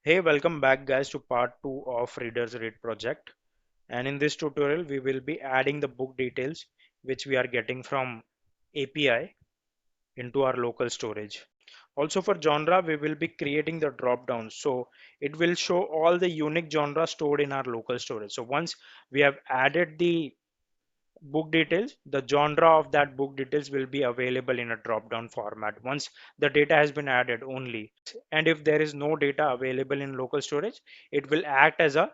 Hey, welcome back guys to part 2 of Reader's Read project. And in this tutorial, we will be adding the book details which we are getting from API into our local storage. Also for genre, we will be creating the drop down. So it will show all the unique genre stored in our local storage. So once we have added the book details, the genre of that book details will be available in a drop down format once the data has been added only. And if there is no data available in local storage, it will act as a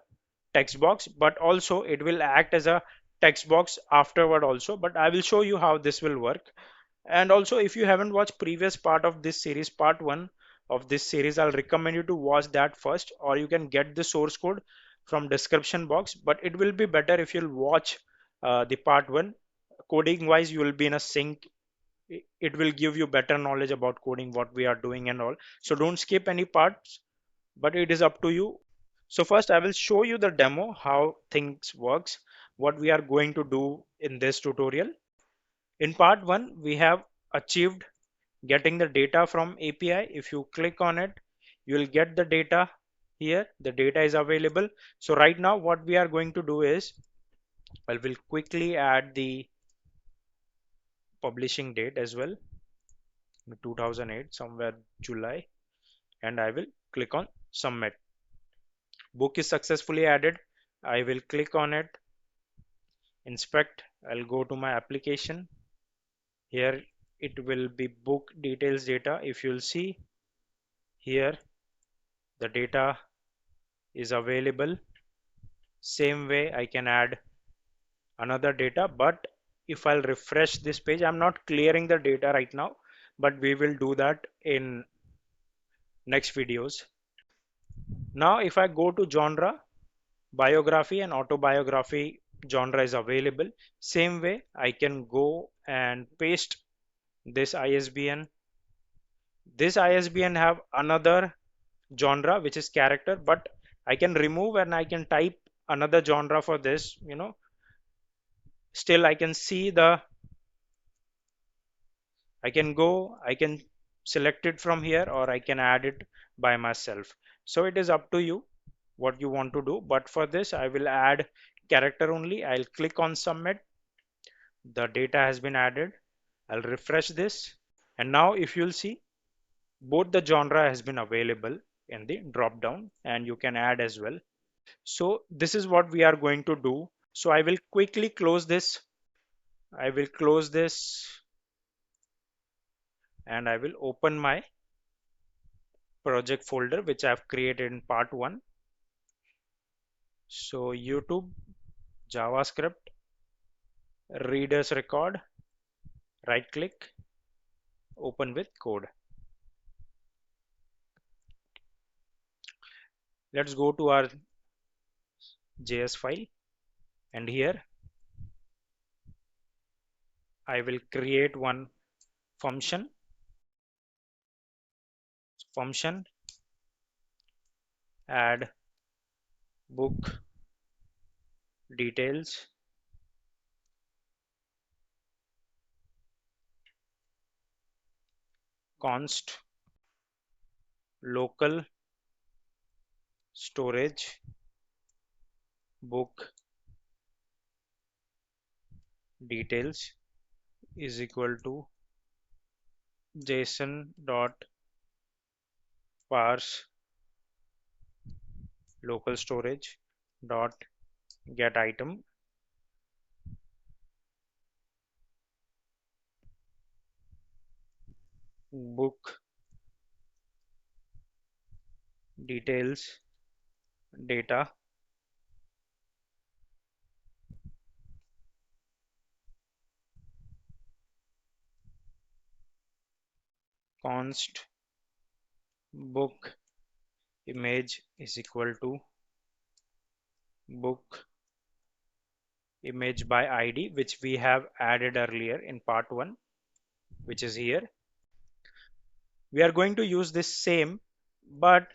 text box, but also it will act as a text box afterward also, but I will show you how this will work. And also, if you haven't watched previous part of this series, part 1 of this series, I'll recommend you to watch that first, or you can get the source code from description box, but it will be better if you'll watch the part 1. Coding wise, you will be in a sync. It will give you better knowledge about coding, what we are doing and all. So don't skip any parts, but it is up to you. So first I will show you the demo, how things works, what we are going to do in this tutorial. In part 1, we have achieved getting the data from API. If you click on it, you will get the data here. The data is available. So right now what we are going to do is, I will quickly add the publishing date as well, 2008, somewhere July, and I will click on submit. Book is successfully added. I will click on it, inspect. I'll go to my application. Here it will be book details data. If you'll see here, the data is available. Same way I can add another data, but if I'll refresh this page, I'm not clearing the data right now, but we will do that in next videos. Now if I go to genre, biography and autobiography genre is available. Same way I can go and paste this ISBN. This ISBN have another genre which is character, but I can remove and I can type another genre for this, still I can see I can go, I can select it from here, or I can add it by myself. So it is up to you what you want to do, but for this I will add character only. I'll click on submit. The data has been added. I'll refresh this, and now if you'll see, both the genre has been available in the drop down, and you can add as well. So this is what we are going to do. So I will quickly close this. I will close this and I will open my project folder which I've created in part 1. So YouTube, JavaScript, readers record, right click, open with code. Let's go to our JS file, and here I will create one function add book details const local storage book details is equal to json dot parse local storage dot get item book details data const book image is equal to book image by id, which we have added earlier in part 1, which is here. We are going to use this same, but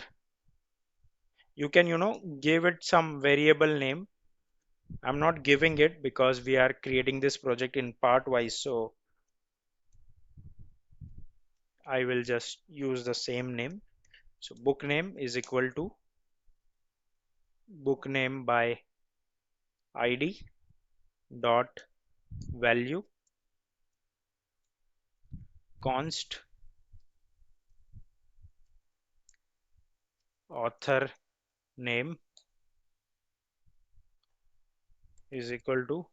you can give it some variable name. I'm not giving it because we are creating this project in part wise, so I will just use the same name. So book name is equal to book name by id dot value const author name is equal to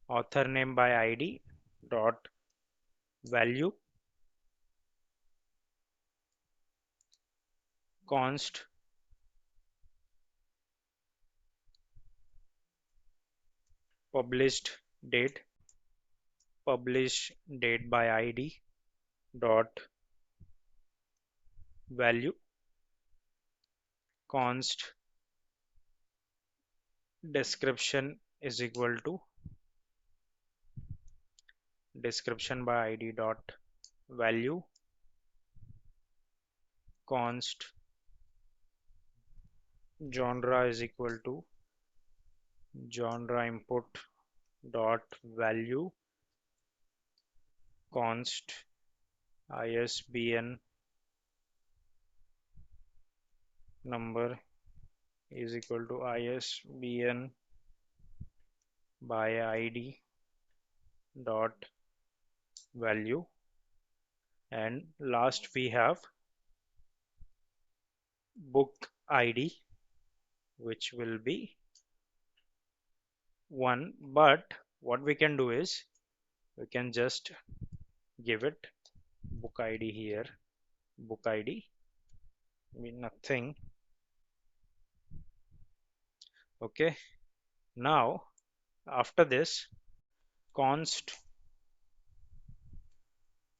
author name by id dot value const published date publish date by id dot value const description is equal to description by id dot value const genre is equal to genre input dot value const isbn number is equal to isbn by id dot value, and last we have book id which will be 1, but what we can do is we can just give it book id here, book id mean nothing. Okay, now after this const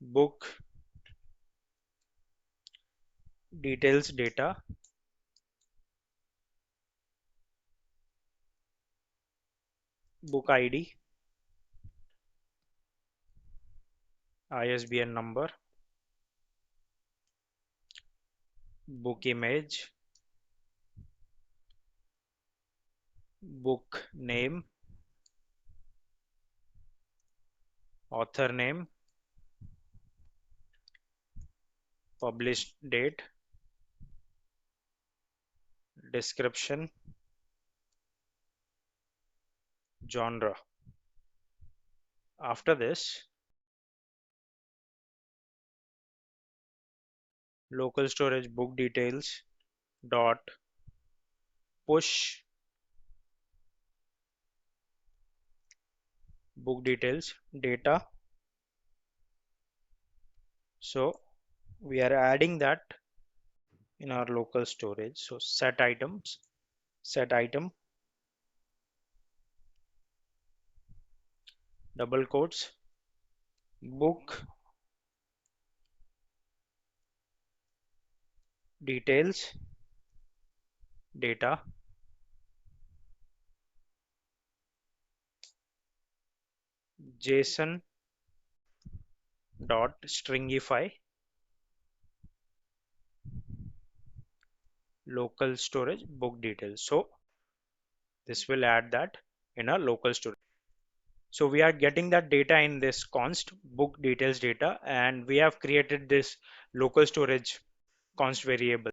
book details data book id isbn number book image book name author name published date description genre. After this local storage book details dot push book details data, so we are adding that in our local storage. So set items, set item double quotes book details data json dot stringify local storage book details. So this will add that in a local storage. So we are getting that data in this const book details data, and we have created this local storage const variable.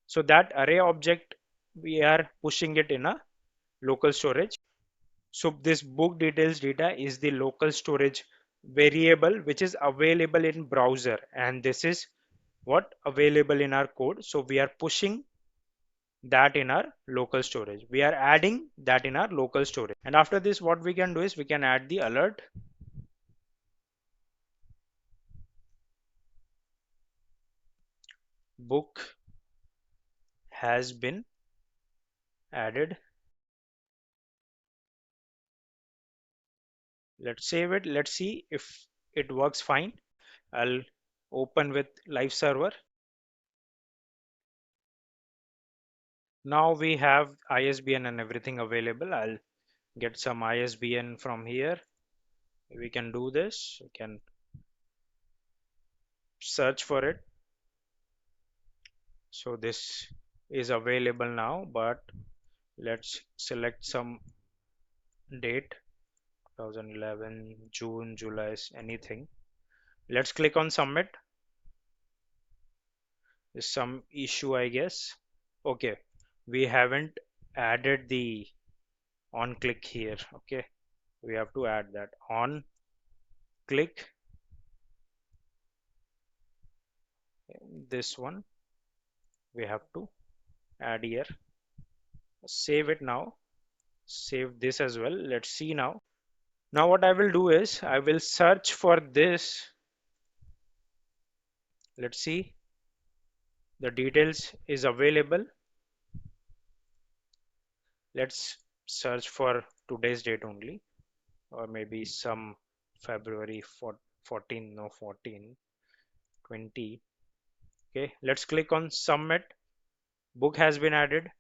So that array object we are pushing it in a local storage. So this book details data is the local storage variable which is available in browser, and this is what available in our code. So we are pushing that in our local storage. We are adding that in our local storage. And after this, what we can do is we can add the alert. Book has been added. Let's save it. Let's see if it works fine. I'll open with live server. Now we have ISBN and everything available. I'll get some ISBN from here. We can do this. We can search for it. So this is available now, but let's select some date 2011, June, July, anything. Let's click on submit. There's some issue, I guess. Okay, we haven't added the on click here. Okay, we have to add that on click, this one we have to add here. Save it now, save this as well. Let's see now. Now what I will do is I will search for this. Let's see, the details is available. Let's search for today's date only, or maybe some February 14, no 14, 20. Okay, let's click on submit. Book has been added.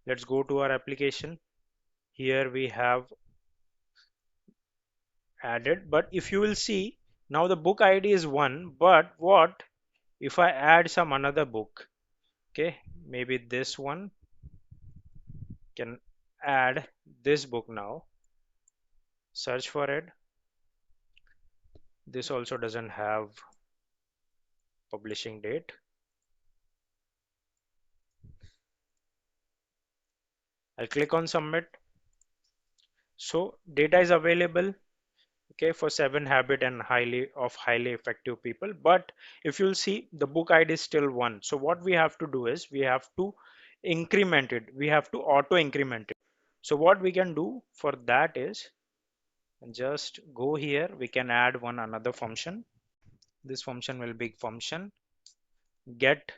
Let's go to our application. Here we have added, but if you will see, now the book ID is one, but what if I add some another book? Okay, maybe this one can add this book now. Search for it. This also doesn't have publishing date. I'll click on submit. So data is available, okay, for 7 habit and highly effective people. But if you'll see, the book ID is still one. So what we have to do is we have to increment it. We have to auto increment it. So what we can do for that is just go here. We can add one another function. This function will be function get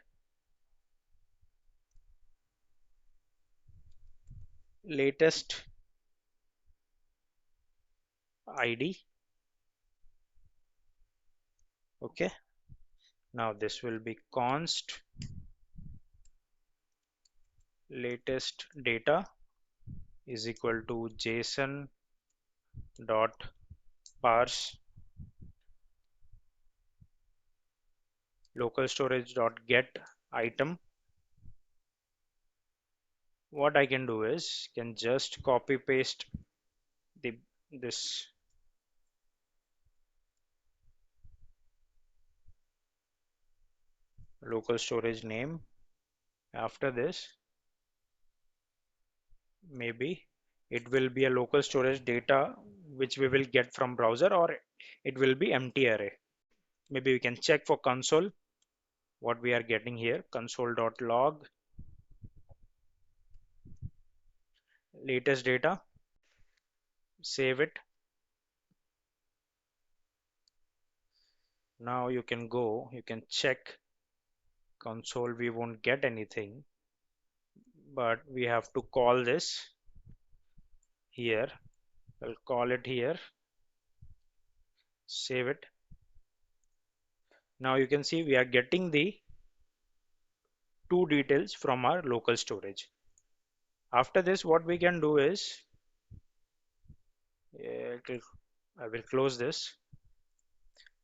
latest ID. Okay. Now this will be const latest data is equal to JSON dot parse local storage dot get item. What I can do is can just copy paste this local storage name. After this, maybe it will be a local storage data which we will get from browser, or it will be empty array. Maybe we can check for console what we are getting here. Console.log latest data, save it. Now you can go, you can check console. We won't get anything, but we have to call this here. I'll call it here, save it. Now you can see we are getting the two details from our local storage. After this, what we can do is I will close this.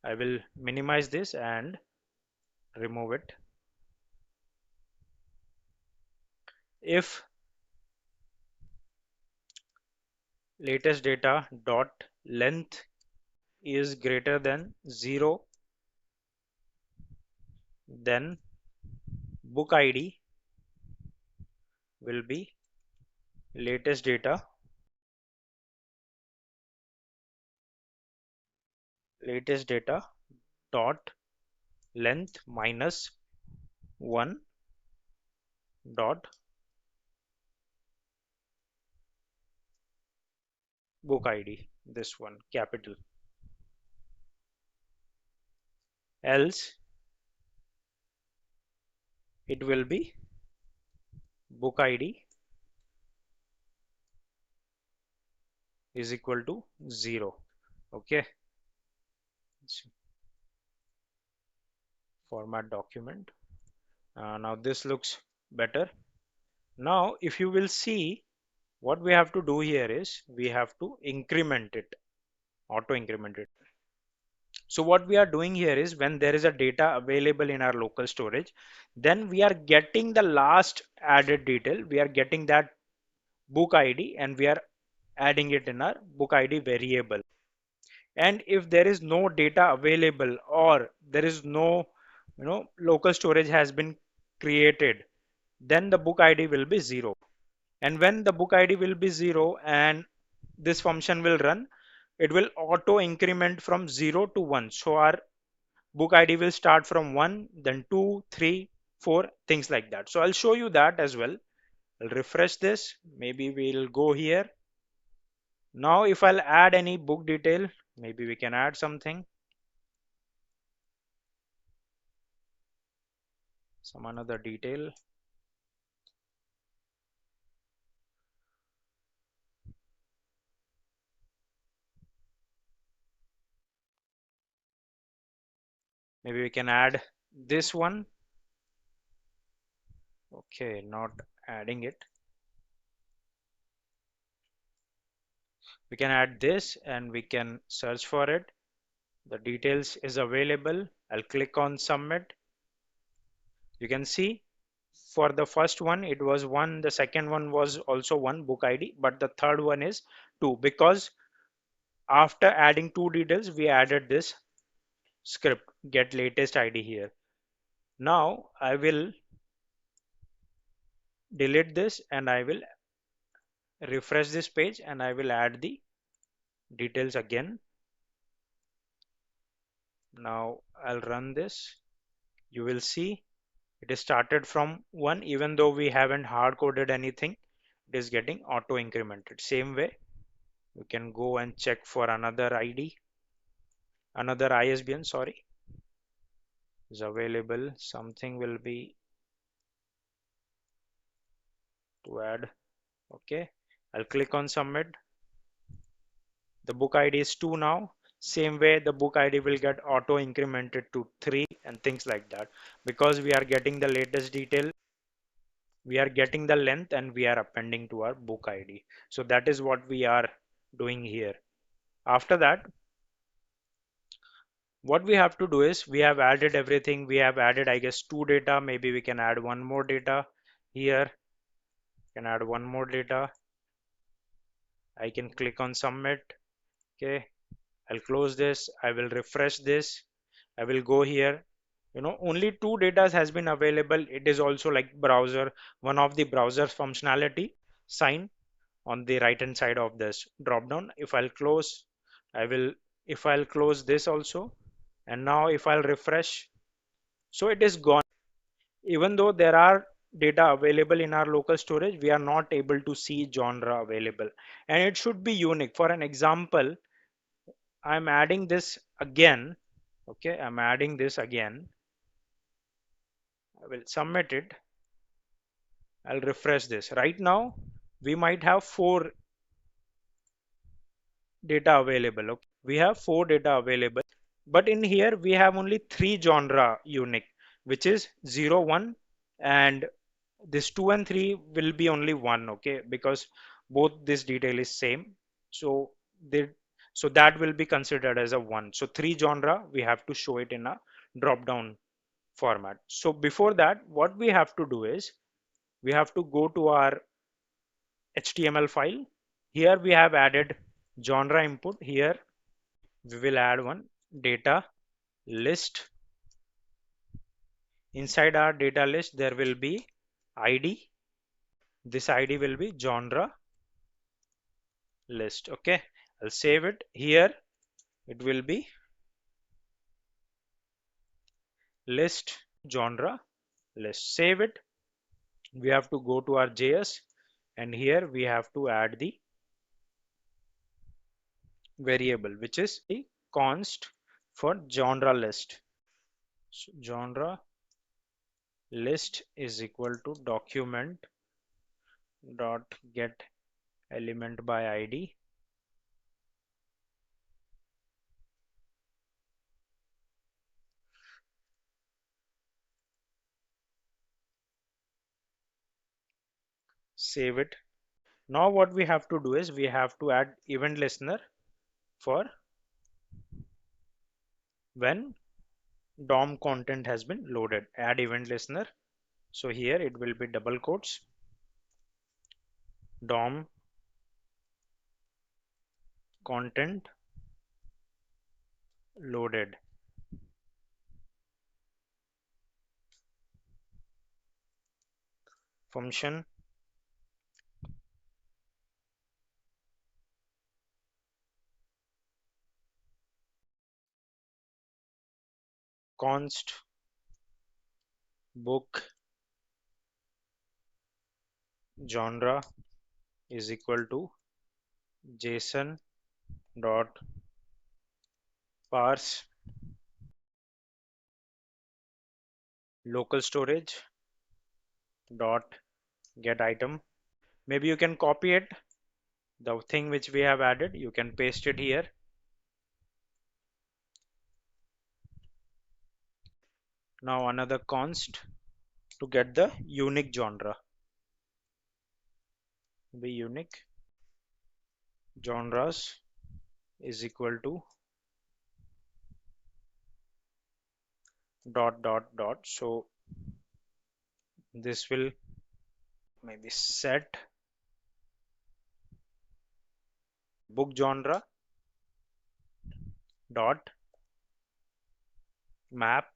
I will minimize this and remove it. If latest data dot length is greater than 0, then book ID will be latest data dot length minus 1 dot book ID, this one capital. Else it will be book ID is equal to 0. Okay, format document. Now this looks better. Now if you will see, what we have to do here is we have to increment it, auto increment it. So what we are doing here is when there is a data available in our local storage, then we are getting the last added detail. We are getting that book ID and we are adding it in our book ID variable. And if there is no data available, or there is no local storage has been created, then the book ID will be 0. And when the book ID will be 0 and this function will run, it will auto increment from 0 to 1. So our book ID will start from 1, then 2, 3, 4, things like that. So I'll show you that as well. I'll refresh this. Maybe we'll go here. Now if I'll add any book detail, maybe we can add something, some another detail. Maybe we can add this one. Okay, not adding it. We can add this and we can search for it. The details is available. I'll click on submit. You can see for the first one it was 1, the second one was also 1 book ID, but the third one is 2 because after adding 2 details we added this script get latest ID here. Now I will delete this and I will refresh this page and I will add the details again. Now I'll run this. You will see it is started from 1 even though we haven't hard coded anything. It is getting auto incremented. Same way you can go and check for another ID, another ISBN, sorry, is available. Something will be to add. Okay, I'll click on submit. The book ID is 2 now. Same way the book ID will get auto incremented to 3 and things like that because we are getting the latest detail, we are getting the length and we are appending to our book ID. So that is what we are doing here. After that, what we have to do is we have added everything. We have added, I guess, 2 data. Maybe we can add one more data here. Can add one more data. I can click on submit. Okay, I'll close this. I will refresh this. I will go here. Only 2 data has been available. It is also like browser, one of the browser functionality sign on the right hand side of this drop down. If I'll close, I will, if I'll close this also, and now if I'll refresh, so it is gone. Even though there are data available in our local storage, we are not able to see genre available, and it should be unique. For an example, I'm adding this again. Okay, I'm adding this again. I will submit it. I'll refresh this. Right now, we might have 4 data available. Okay, we have 4 data available, but in here we have only 3 genre unique, which is 0, 1, and this 2 and 3 will be only 1. Okay, because both this detail is same, so they, so that will be considered as a 1. So 3 genre we have to show it in a drop down format. So before that, what we have to do is we have to go to our HTML file. Here we have added genre input. Here we will add one data list. Inside our data list there will be ID. This ID will be genre list. Okay, I'll save it. Here it will be list genre list. Save it. We have to go to our JS and here we have to add the variable which is the const for genre list. So genre list is equal to document dot get element by ID. Save it. Now what we have to do is we have to add event listener for when DOM content has been loaded. Add event listener. So here it will be double quotes DOM content loaded. function const book genre is equal to JSON dot parse local storage dot get item. Maybe you can copy it, the thing which we have added, you can paste it here. Now another const to get the unique genre. Be unique genres is equal to dot dot dot. So this will maybe set book genre dot map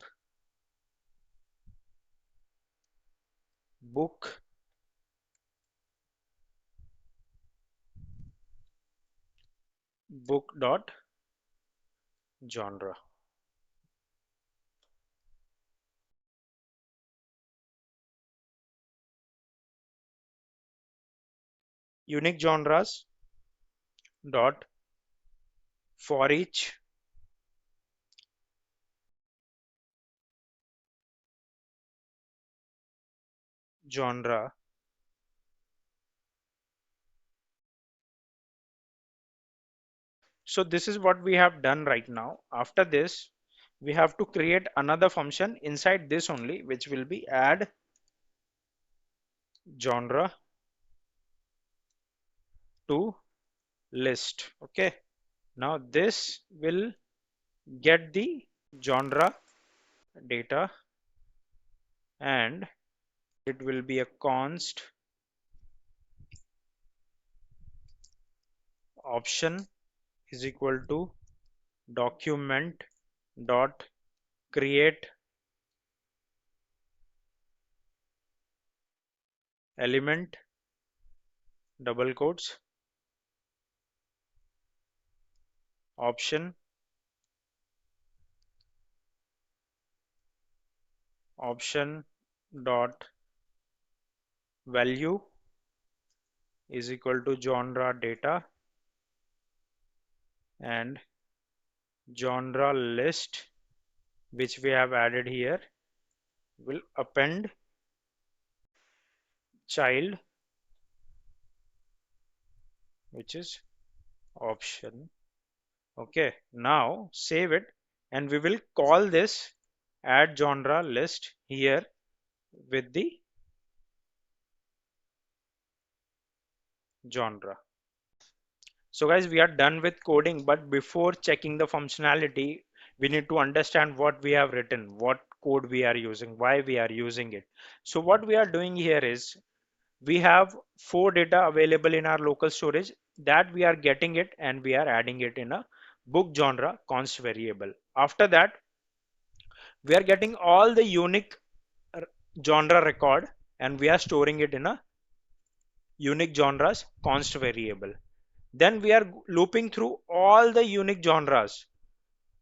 book book dot genre. Unique genres dot for each genre So this is what we have done right now. After this, we have to create another function inside this only, which will be add genre to list. Okay. Now this will get the genre data and it will be a const option is equal to document dot create element double quotes option option dot value is equal to genre data and genre list which we have added here will append child which is option. Okay, now save it and we will call this add genre list here with the genre. So guys, we are done with coding, but before checking the functionality, we need to understand what we have written, what code we are using, why we are using it. So what we are doing here is we have 4 data available in our local storage that we are getting it and we are adding it in a book genre const variable. After that, we are getting all the unique genre record and we are storing it in a unique genres const variable. Then we are looping through all the unique genres.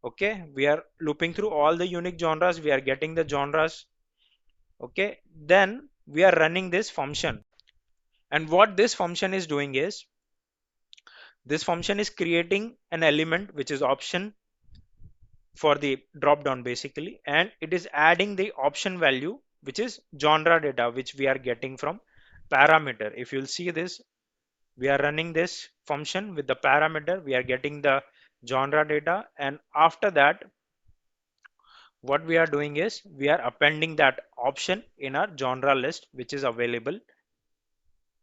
Okay, we are looping through all the unique genres. We are getting the genres. Okay, then we are running this function. And what this function is doing is this function is creating an element which is option for the drop down basically, and it is adding the option value which is genre data which we are getting from parameter. If you'll see this, we are running this function with the parameter, we are getting the genre data, and after that what we are doing is we are appending that option in our genre list which is available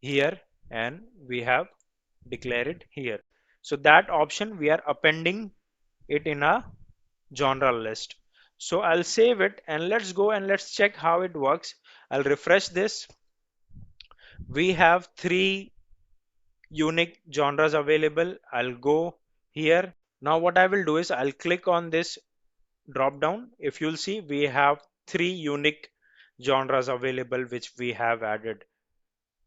here and we have declared it here. So that option we are appending it in a genre list. So I'll save it and let's go and let's check how it works. I'll refresh this. We have 3 unique genres available. I'll go here. Now what I will do is I'll click on this drop down. If you'll see, we have 3 unique genres available which we have added.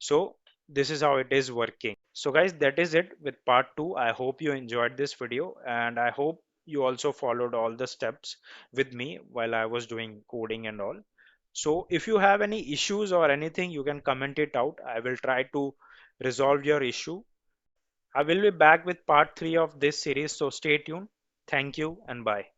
So this is how it is working. So guys, that is it with part 2. I hope you enjoyed this video, and I hope you also followed all the steps with me while I was doing coding and all. So if you have any issues or anything, you can comment it out. I will try to resolve your issue. I will be back with part 3 of this series, so stay tuned. Thank you and bye.